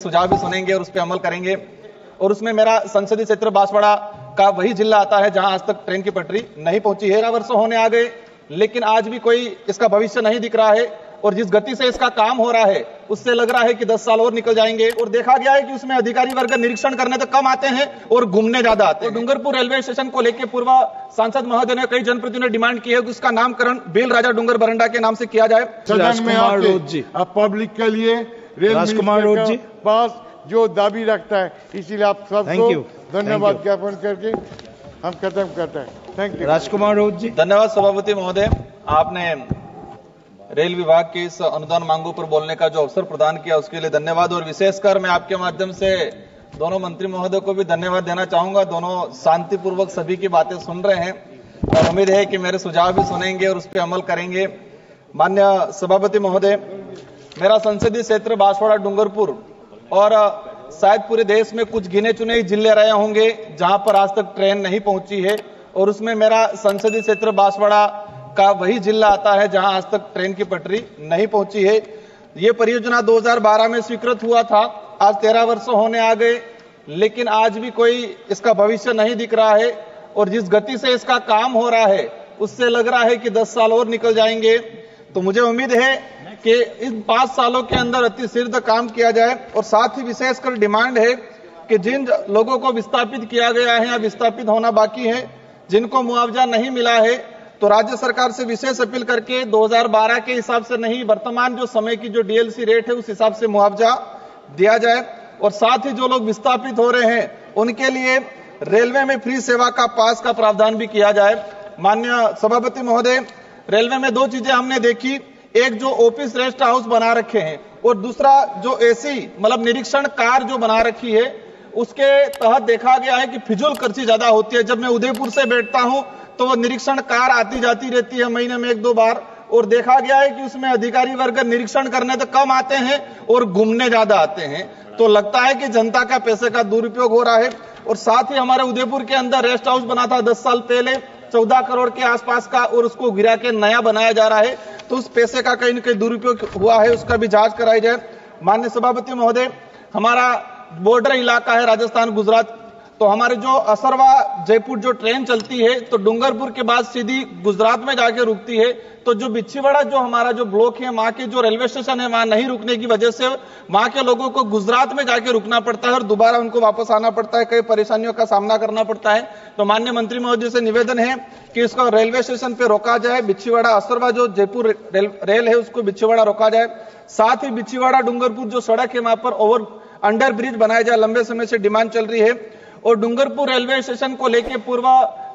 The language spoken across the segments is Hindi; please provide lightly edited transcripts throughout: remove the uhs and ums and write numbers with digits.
सुझाव भी सुनेंगे और उस पर अमल करेंगे। और उसमें मेरा संसदीय क्षेत्र बांसवाड़ा का वही जिला आता है जहां आज तक ट्रेन की पटरी नहीं पहुंची है। 13 वर्ष होने आ गए, लेकिन आज भी कोई इसका भविष्य नहीं दिख रहा है। और जिस गति से इसका काम हो रहा है उससे लग रहा है कि 10 साल और निकल जाएंगे। और देखा गया है कि उसमें अधिकारी वर्ग निरीक्षण करने तो कम आते हैं और घूमने ज्यादा आते हैं। डूंगरपुर रेलवे स्टेशन को लेकर पूर्व सांसद महोदय ने कई जनप्रतिनिधियों ने डिमांड की है कि उसका नामकरण बेल राजा डूंगर बरंडा के नाम से किया जाए। राजकुमार रोज जी, पब्लिक के लिए रेल राजकुमार रोज जी पास जो दाबी रखता है, इसीलिए आप सबको धन्यवाद ज्ञापन करके हम खत्म करते हैं। Thank you. राजकुमार रोज जी। धन्यवाद सभापति महोदय, आपने रेल विभाग की इस अनुदान मांगों पर बोलने का जो अवसर प्रदान किया उसके लिए धन्यवाद। और विशेषकर मैं आपके माध्यम से दोनों मंत्री महोदय को भी धन्यवाद देना चाहूंगा। दोनों शांतिपूर्वक सभी की बातें सुन रहे हैं और उम्मीद है कि मेरे सुझाव भी सुनेंगे और उस पर अमल करेंगे। माननीय सभापति महोदय, मेरा संसदीय क्षेत्र बांसवाड़ा डूंगरपुर और शायद पूरे देश में कुछ गिने चुने जिले रहे होंगे जहां पर आज तक ट्रेन नहीं पहुंची है। और उसमें मेरा संसदीय क्षेत्र बांसवाड़ा का वही जिला आता है जहां आज तक ट्रेन की पटरी नहीं पहुंची है। ये परियोजना 2012 में स्वीकृत हुआ था, आज 13 वर्ष होने आ गए, लेकिन आज भी कोई इसका भविष्य नहीं दिख रहा है। और जिस गति से इसका काम हो रहा है उससे लग रहा है कि 10 साल और निकल जाएंगे। तो मुझे उम्मीद है कि इन 5 सालों के अंदर अति शीघ्र काम किया जाए। और साथ ही विशेषकर डिमांड है कि जिन लोगों को विस्थापित किया गया है या विस्थापित होना बाकी है, जिनको मुआवजा नहीं मिला है, तो राज्य सरकार से विशेष अपील करके 2012 के हिसाब से नहीं, वर्तमान जो समय की जो डीएलसी रेट है उस हिसाब से मुआवजा दिया जाए। और साथ ही जो लोग विस्थापित हो रहे हैं उनके लिए रेलवे में फ्री सेवा का पास का प्रावधान भी किया जाए। माननीय सभापति महोदय, रेलवे में 2 चीजें हमने देखी, एक जो ऑफिस रेस्ट हाउस बना रखे हैं और दूसरा जो एसी मतलब निरीक्षण कार जो बना रखी है, उसके तहत देखा गया है कि फिजूल खर्ची ज्यादा होती है। जब मैं उदयपुर से बैठता हूं तो वो निरीक्षण कार आती जाती रहती है महीने में 1-2 बार, और देखा गया है कि उसमें अधिकारी वर्ग निरीक्षण करने तो कम आते हैं और घूमने ज्यादा आते हैं। तो लगता है कि जनता का पैसे का दुरुपयोग हो रहा है। और साथ ही हमारे उदयपुर के अंदर रेस्ट हाउस बना था 10 साल पहले 14 करोड़ के आसपास का, और उसको गिरा के नया बनाया जा रहा है। तो उस पैसे का कहीं न कहीं दुरुपयोग हुआ है, उसका भी जांच कराई जाए। माननीय सभापति महोदय, हमारा बॉर्डर इलाका है राजस्थान गुजरात, तो हमारे जो असरवा जयपुर जो ट्रेन चलती है तो डूंगरपुर के बाद सीधी गुजरात में जाके रुकती है। तो जो बिच्छीवाड़ा जो हमारा जो ब्लॉक है, वहां के जो रेलवे स्टेशन है, वहां नहीं रुकने की वजह से वहां के लोगों को गुजरात में जाके रुकना पड़ता है और दोबारा उनको वापस आना पड़ता है, कई परेशानियों का सामना करना पड़ता है। तो माननीय मंत्री महोदय से निवेदन है कि इसको रेलवे स्टेशन पे रोका जाए। बिच्छीवाड़ा असरवा जो जयपुर रेल है उसको बिच्छीवाड़ा रोका जाए। साथ ही बिच्छीवाड़ा डूंगरपुर जो सड़क है वहां पर अंडर ब्रिज बनाया जाए, लंबे समय से डिमांड चल रही है। और डूंगरपुर रेलवे स्टेशन को लेकर पूर्व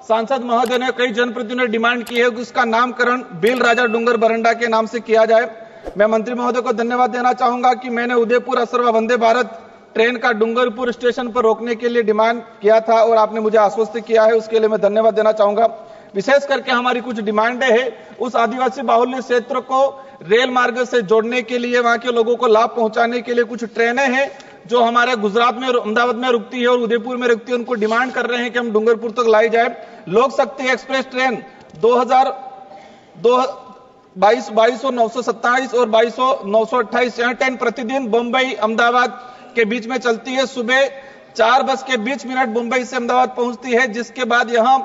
सांसद महोदय ने कई जनप्रतिनिधियों ने डिमांड की है कि उसका नामकरण बेल राजा डूंगर बरंडा के नाम से किया जाए। मैं मंत्री महोदय को धन्यवाद देना चाहूंगा कि मैंने उदयपुर असरवा वंदे भारत ट्रेन का डूंगरपुर स्टेशन पर रोकने के लिए डिमांड किया था और आपने मुझे आश्वस्त किया है, उसके लिए मैं धन्यवाद देना चाहूंगा। विशेष करके हमारी कुछ डिमांडें है, उस आदिवासी बाहुल्य क्षेत्र को रेल मार्ग से जोड़ने के लिए, वहां के लोगों को लाभ पहुंचाने के लिए कुछ ट्रेनें हैं जो हमारे गुजरात में अहमदाबाद में रुकती है और उदयपुर में रुकती है, उनको डिमांड कर रहे हैं कि हम डूंगरपुर तक लाई जाए। लोक शक्ति एक्सप्रेस ट्रेन 2200-927 और 2200-928 यह ट्रेन प्रतिदिन मुंबई अहमदाबाद के बीच में चलती है। सुबह 4:20 मुंबई से अहमदाबाद पहुंचती है, जिसके बाद यहां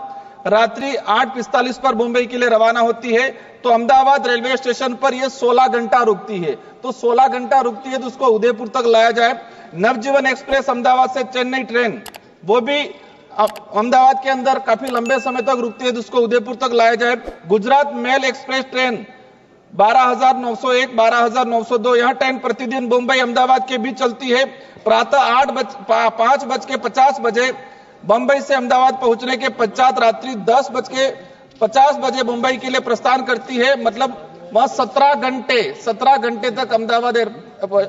रात्रि 8:45 पर मुंबई के लिए रवाना होती है। तो अहमदाबाद रेलवे स्टेशन पर यह 16 घंटा रुकती है। तो 16 घंटा रुकती है तो उसको उदयपुर तक लाया जाए। नवजीवन एक्सप्रेस अहमदाबाद से चेन्नई ट्रेन, वो भी अहमदाबाद के अंदर काफी लंबे समय तक रुकती है तो उसको उदयपुर तक लाया जाए। गुजरात मेल एक्सप्रेस ट्रेन 12,901, 12,902 यह ट्रेन प्रतिदिन मुंबई अहमदाबाद के बीच चलती है। प्रातः 5:50 बजे मुंबई से अहमदाबाद पहुंचने के पश्चात रात्रि 10:50 बजे मुंबई के लिए प्रस्थान करती है। मतलब वहां 17 घंटे तक अहमदाबाद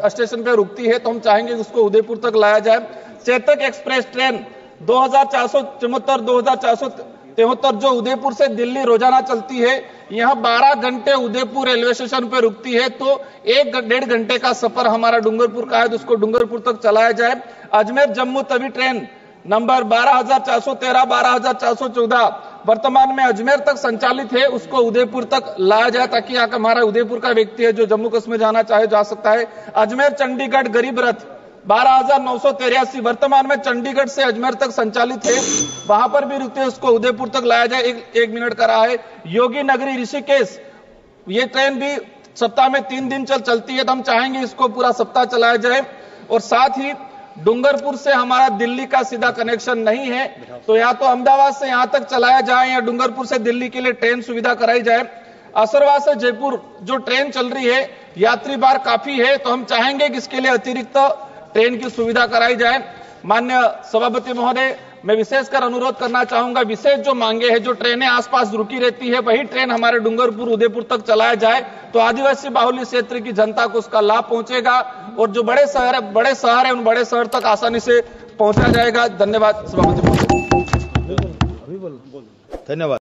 स्टेशन पे रुकती है। तो हम चाहेंगे उसको उदयपुर तक लाया जाए। चेतक एक्सप्रेस ट्रेन 2474, 2473 जो उदयपुर से दिल्ली रोजाना चलती है, यहां 12 घंटे उदयपुर रेलवे स्टेशन पे रुकती है। तो 1-1.5 घंटे का सफर हमारा डूंगरपुर का है तो उसको डूंगरपुर तक चलाया जाए। अजमेर जम्मू तवी ट्रेन नंबर 12,413, 12,414 वर्तमान में अजमेर तक संचालित है, उसको उदयपुर तक लाया जाए ताकि हमारा उदयपुर का व्यक्ति है जो जम्मू कश्मीर जाना चाहे जा सकता है। अजमेर चंडीगढ़ गरीब रथ 12,983 वर्तमान में चंडीगढ़ से अजमेर तक संचालित है, वहां पर भी रुकते उसको उदयपुर तक लाया जाए। एक मिनट का रहा है। योगी नगरी ऋषिकेश, ये ट्रेन भी सप्ताह में 3 दिन चलती है, तो हम चाहेंगे इसको पूरा सप्ताह चलाया जाए। और साथ ही डूंगरपुर से हमारा दिल्ली का सीधा कनेक्शन नहीं है, तो या तो अहमदाबाद से यहां तक चलाया जाए या डूंगरपुर से दिल्ली के लिए ट्रेन सुविधा कराई जाए। असरवा से जयपुर जो ट्रेन चल रही है, यात्री भार काफी है, तो हम चाहेंगे कि इसके लिए अतिरिक्त ट्रेन की सुविधा कराई जाए। माननीय सभापति महोदय, मैं विशेषकर अनुरोध करना चाहूंगा, विशेष जो मांगे हैं, जो ट्रेनें आसपास रुकी रहती है, वही ट्रेन हमारे डूंगरपुर उदयपुर तक चलाया जाए, तो आदिवासी बाहुल्य क्षेत्र की जनता को उसका लाभ पहुंचेगा और जो बड़े शहर है उन बड़े शहर तक आसानी से पहुंचा जाएगा। धन्यवाद सभापति महोदय। धन्यवाद।